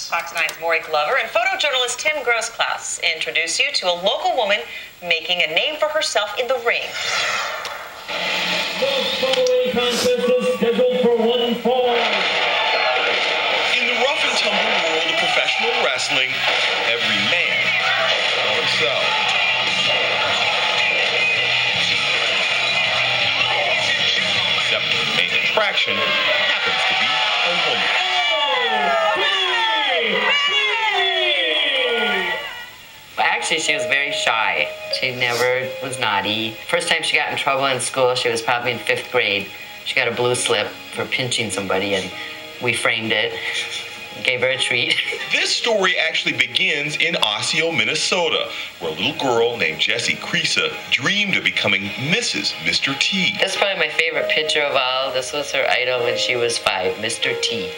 Fox 9's Maury Glover and photojournalist Tim Grosklaus introduce you to a local woman making a name for herself in the ring. The following contest is scheduled for one fall. In the rough and tumble world of professional wrestling, every man for himself. Except the main attraction happens to be a woman. Actually, she was very shy. She never was naughty. First time she got in trouble in school, she was probably in 5th grade. She got a blue slip for pinching somebody, and we framed it, gave her a treat. This story actually begins in Osseo, Minnesota, where a little girl named Jessie Creasa dreamed of becoming Mrs. Mr. T. That's probably my favorite picture of all. This was her idol when she was 5, Mr. T.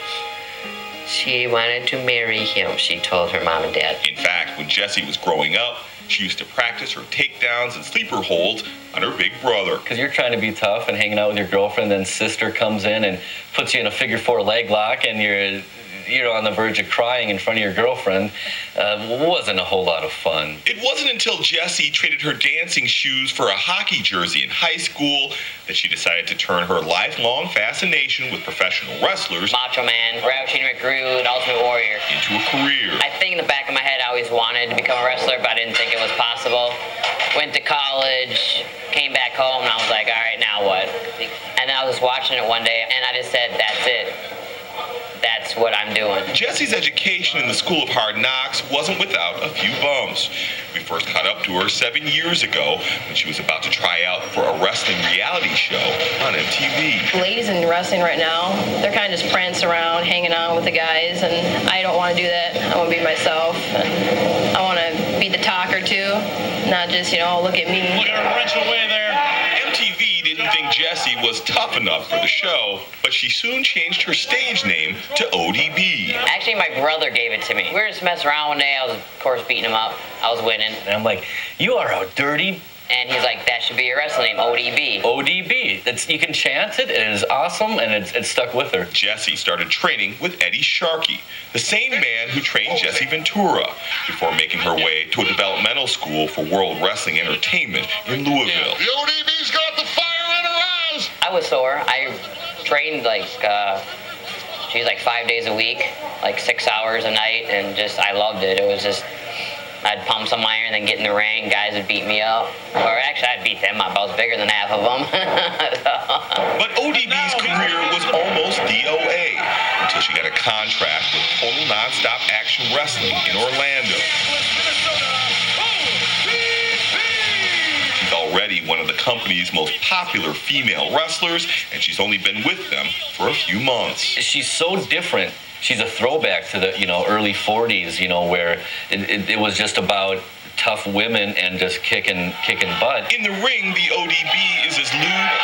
She wanted to marry him, she told her mom and dad. In fact, when Jessie was growing up, she used to practice her takedowns and sleeper holds on her big brother. Because you're trying to be tough and hanging out with your girlfriend, then sister comes in and puts you in a figure-4 leg lock, and you're on the verge of crying in front of your girlfriend. Wasn't a whole lot of fun. It wasn't until Jessie traded her dancing shoes for a hockey jersey in high school that she decided to turn her lifelong fascination with professional wrestlers, Macho Man, Roushing McGrude, Ultimate Warrior, into a career. I think in the back of my head I always wanted to become a wrestler, but I didn't think it was possible. Went to college, came back home, and I was like, all right, now what? And then I was watching it one day, and I just said, that's it. That's what I'm doing. Jessie's education in the School of Hard Knocks wasn't without a few bumps. We first caught up to her 7 years ago when she was about to try out for a wrestling reality show on MTV. Ladies in wrestling right now, they're kind of just prancing around, hanging out with the guys, and I don't want to do that. I want to be myself, and I want to be the talker too, not just, look at me. Look at her wrench away there. MTV didn't think Jessie was tough enough for the show, but she soon changed her stage name to ODB. Actually, my brother gave it to me. We were just messing around one day. I was, of course, beating him up. I was winning. And I'm like, you are a dirty... And he's like, that should be your wrestling name, ODB. ODB. You can chant it. It is awesome, and it's stuck with her. Jessie started training with Eddie Sharkey, the same man who trained Jesse Ventura, before making her way to a developmental school for World Wrestling Entertainment in Louisville. The ODB's got the fire in her eyes! I was sore. I trained like 5 days a week, like 6 hours a night, and I loved it. It was just... I'd pump some iron, then get in the ring. Guys would beat me up. Or actually, I'd beat them up. I was bigger than half of them. But ODB's career was almost DOA until she got a contract with Total Nonstop Action Wrestling in Orlando. She's already one of the company's most popular female wrestlers, and she's only been with them for a few months. She's so different. She's a throwback to the early 40s, where it was just about tough women and just kicking butt. In the ring, the ODB is as lewd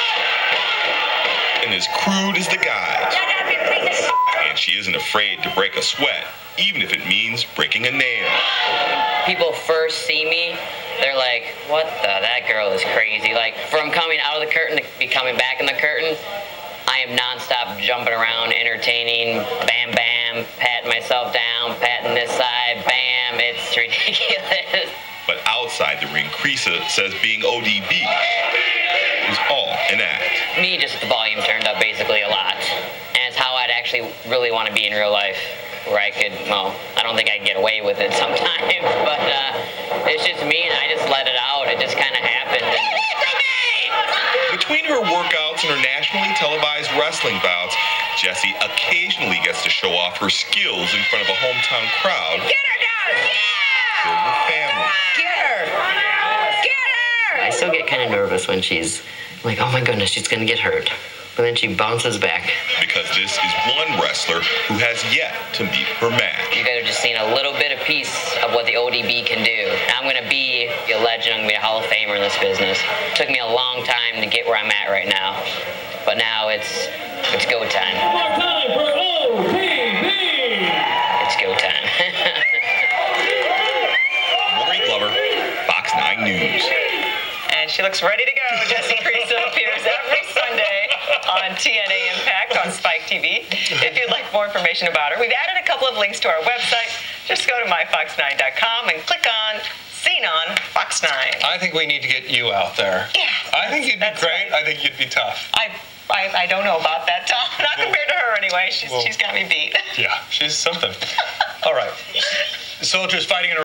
and as crude as the guys. And she isn't afraid to break a sweat, even if it means breaking a nail. People first see me, they're like, what that girl is crazy. Like, from coming out of the curtain to be coming back in the curtain, I am nonstop jumping around, entertaining, bam, bam, patting myself down, patting this side, bam, it's ridiculous. But outside the ring, Creasa says being ODB is all an act. Me, just the volume turned up basically a lot. And it's how I'd actually really want to be in real life, where I could, I don't think I'd get away with it sometimes, but it's just me, and I just let it out. It just kind of happened. Between her workouts and her nationally televised wrestling bouts, Jessie occasionally gets to show off her skills in front of a hometown crowd. Get her down! Yeah! Filled with family. Get her! Get her! I still get kind of nervous when she's like, oh my goodness, she's going to get hurt. But then she bounces back. Because this is one wrestler who has yet to meet her match. You guys are just seeing a little bit of piece of what the ODB can do. I'm going to be a legend. I'm going to be a Hall of Famer in this business. It took me a long time to get where I'm at right now. But now it's go time. One more time for ODB! It's go time. Maury Glover, Fox 9 News. And she looks ready to go. Jessie Creasa appears every Sunday on on TNA Impact on Spike TV. If you'd like more information about her, we've added a couple of links to our website. Just go to myfox9.com and click on Seen on Fox 9. I think we need to get you out there. Yeah. I think you'd be great. Right. I think you'd be tough. I don't know about that, Tom. Not compared to her anyway. She's got me beat. Yeah, she's something. All right. Soldiers fighting in a